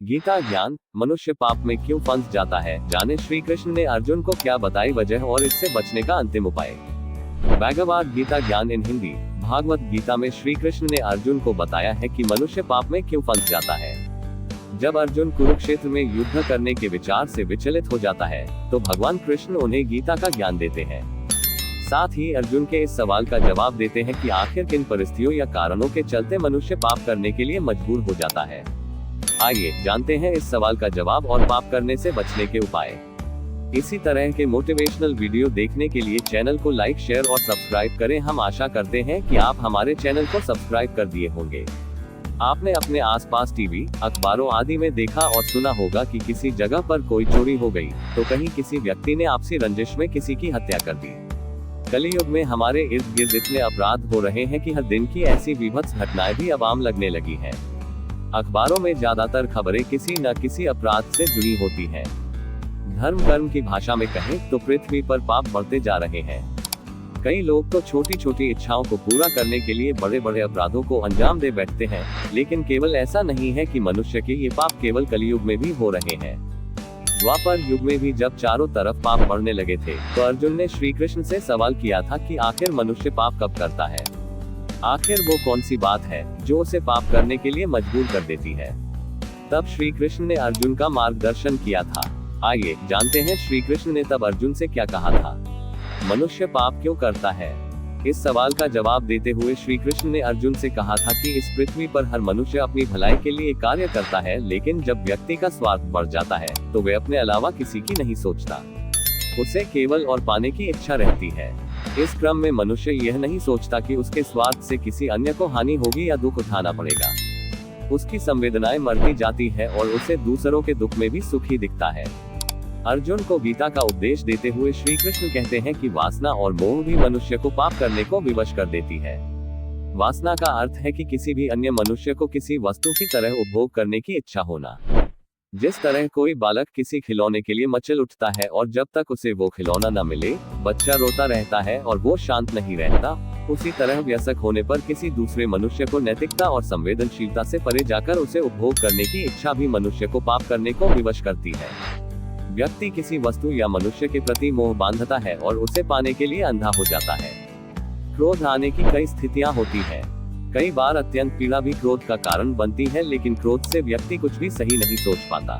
गीता ज्ञान, मनुष्य पाप में क्यों फंस जाता है, जाने श्री कृष्ण ने अर्जुन को क्या बताई वजह और इससे बचने का अंतिम उपाय। भगवद गीता ज्ञान इन हिंदी। भागवत गीता में श्री कृष्ण ने अर्जुन को बताया है कि मनुष्य पाप में क्यों फंस जाता है। जब अर्जुन कुरुक्षेत्र में युद्ध करने के विचार से विचलित हो जाता है, तो भगवान कृष्ण उन्हें गीता का ज्ञान देते हैं। साथ ही अर्जुन के इस सवाल का जवाब देते हैं कि आखिर किन परिस्थितियों या कारणों के चलते मनुष्य पाप करने के लिए मजबूर हो जाता है। आइए जानते हैं इस सवाल का जवाब और पाप करने से बचने के उपाय। इसी तरह के मोटिवेशनल वीडियो देखने के लिए चैनल को लाइक, शेयर और सब्सक्राइब करें। हम आशा करते हैं कि आप हमारे चैनल को सब्सक्राइब कर दिए होंगे। आपने अपने आसपास टीवी, अखबारों आदि में देखा और सुना होगा कि किसी जगह पर कोई चोरी हो गई, तो कहीं किसी व्यक्ति ने आपसी रंजिश में किसी की हत्या कर दी। कलयुग में हमारे इर्द गिर्द इतने अपराध हो रहे हैं कि हर दिन की ऐसी विभत्स घटनाएं भी अब आम लगने लगी हैं। अखबारों में ज्यादातर खबरें किसी न किसी अपराध से जुड़ी होती हैं। धर्म कर्म की भाषा में कहें तो पृथ्वी पर पाप बढ़ते जा रहे हैं। कई लोग तो छोटी छोटी इच्छाओं को पूरा करने के लिए बड़े बड़े अपराधों को अंजाम दे बैठते हैं, लेकिन केवल ऐसा नहीं है कि मनुष्य के ये पाप केवल कलयुग में भी हो रहे हैं। द्वापर युग में भी जब चारों तरफ पाप बढ़ने लगे थे, तो अर्जुन ने श्री कृष्ण से सवाल किया था कि आखिर मनुष्य पाप कब करता है। आखिर वो कौन सी बात है जो उसे पाप करने के लिए मजबूर कर देती है। तब श्री कृष्ण ने अर्जुन का मार्गदर्शन किया था। आइए जानते हैं श्री कृष्ण ने तब अर्जुन से क्या कहा था। मनुष्य पाप क्यों करता है? इस सवाल का जवाब देते हुए श्री कृष्ण ने अर्जुन से कहा था कि इस पृथ्वी पर हर मनुष्य अपनी भलाई के लिए कार्य करता है, लेकिन जब व्यक्ति का स्वार्थ बढ़ जाता है, तो वह अपने अलावा किसी की नहीं सोचता। उसे केवल और पाने की इच्छा रहती है। इस क्रम में मनुष्य यह नहीं सोचता कि उसके स्वार्थ से किसी अन्य को हानि होगी या दुख उठाना पड़ेगा। उसकी संवेदनाएं मरती जाती है और उसे दूसरों के दुख में भी सुखी दिखता है। अर्जुन को गीता का उपदेश देते हुए श्री कृष्ण कहते हैं कि वासना और मोह भी मनुष्य को पाप करने को विवश कर देती है। वासना का अर्थ है कि किसी भी अन्य मनुष्य को किसी वस्तु की तरह उपभोग करने की इच्छा होना। जिस तरह कोई बालक किसी खिलौने के लिए मचल उठता है और जब तक उसे वो खिलौना न मिले, बच्चा रोता रहता है और वो शांत नहीं रहता, उसी तरह वयस्क होने पर किसी दूसरे मनुष्य को नैतिकता और संवेदनशीलता से परे जाकर उसे उपभोग करने की इच्छा भी मनुष्य को पाप करने को विवश करती है। व्यक्ति किसी वस्तु या मनुष्य के प्रति मोह बांधता है और उसे पाने के लिए अंधा हो जाता है। क्रोध आने की कई स्थितियां होती हैं। कई बार अत्यंत पीड़ा भी क्रोध का कारण बनती है, लेकिन क्रोध से व्यक्ति कुछ भी सही नहीं सोच पाता।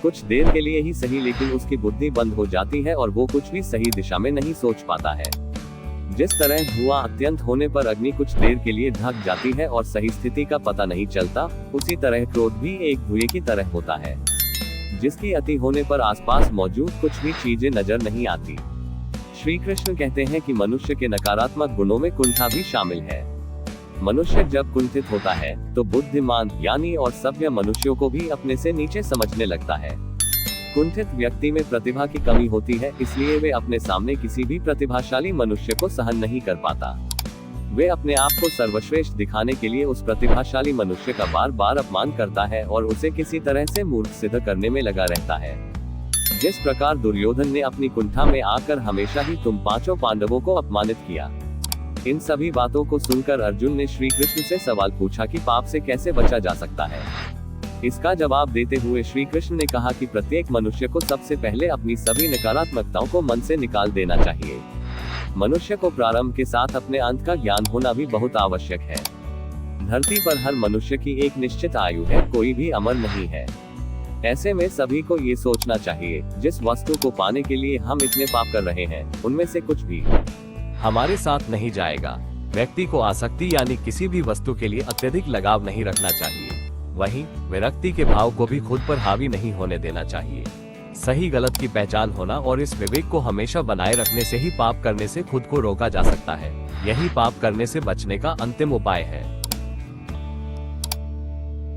कुछ देर के लिए ही सही, लेकिन उसकी बुद्धि बंद हो जाती है और वो कुछ भी सही दिशा में नहीं सोच पाता है। जिस तरह धुआं अत्यंत होने पर अग्नि कुछ देर के लिए ढक जाती है और सही स्थिति का पता नहीं चलता, उसी तरह क्रोध भी एक धुएं की तरह होता है, जिसकी अति होने पर आसपास मौजूद कुछ भी चीजें नजर नहीं आती। श्री कृष्ण कहते हैं कि मनुष्य के नकारात्मक गुणों में कुंठा भी शामिल है। मनुष्य जब कुंठित होता है, तो बुद्धिमान, ज्ञानी और सभ्य मनुष्यों को भी अपने से नीचे समझने लगता है। कुंठित व्यक्ति में प्रतिभा की कमी होती है, इसलिए वे अपने सामने किसी भी प्रतिभाशाली मनुष्य को सहन नहीं कर पाता। वे अपने आप को सर्वश्रेष्ठ दिखाने के लिए उस प्रतिभाशाली मनुष्य का बार बार अपमान करता है और उसे किसी तरह से मूर्ख सिद्ध करने में लगा रहता है। जिस प्रकार दुर्योधन ने अपनी कुंठा में आकर हमेशा ही तुम पांचों पांडवों को अपमानित किया। इन सभी बातों को सुनकर अर्जुन ने श्री कृष्ण से सवाल पूछा कि पाप से कैसे बचा जा सकता है। इसका जवाब देते हुए श्री कृष्ण ने कहा कि प्रत्येक मनुष्य को सबसे पहले अपनी सभी नकारात्मकताओं को मन से निकाल देना चाहिए। मनुष्य को प्रारंभ के साथ अपने अंत का ज्ञान होना भी बहुत आवश्यक है। धरती पर हर मनुष्य की एक निश्चित आयु है, कोई भी अमर नहीं है। ऐसे में सभी को ये सोचना चाहिए, जिस वस्तु को पाने के लिए हम इतने पाप कर रहे हैं, उनमें से कुछ भी हमारे साथ नहीं जाएगा। व्यक्ति को आसक्ति यानी किसी भी वस्तु के लिए अत्यधिक लगाव नहीं रखना चाहिए। वहीं विरक्ति के भाव को भी खुद पर हावी नहीं होने देना चाहिए। सही गलत की पहचान होना और इस विवेक को हमेशा बनाए रखने से ही पाप करने से खुद को रोका जा सकता है। यही पाप करने से बचने का अंतिम उपाय है।